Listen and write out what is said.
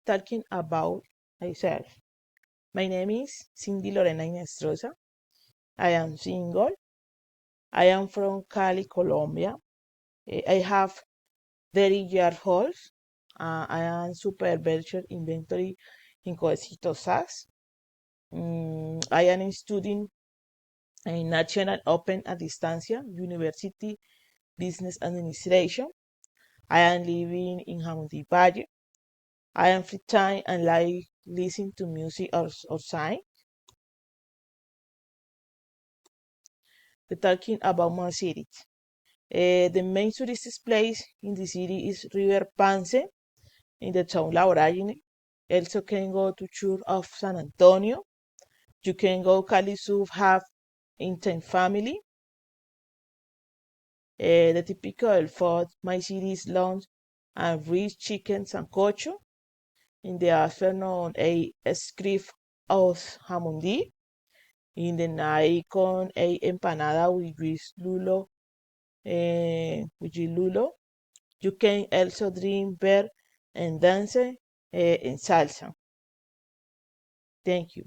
talking about myself. My name is Cindy Lorena Inestrosa. I am single. I am from Cali, Colombia. I have 30 years old. I am supervisor inventory in Codecito SAS. I am studying in National Open a Distancia University Business Administration. I am living in Jamundí Valle. I am free time and like listening to music or sign. Talking about my city. The main tourist place in the city is River Pance in the town Lauragine. Also can go to Church of San Antonio. You can go Cali South have intense family. The typical food my city is lunch and rich chicken sancocho. In the afternoon, a script of jamundi. In the night, con a empanada with lulo, lulo. You can also drink beer and dance in salsa. Thank you.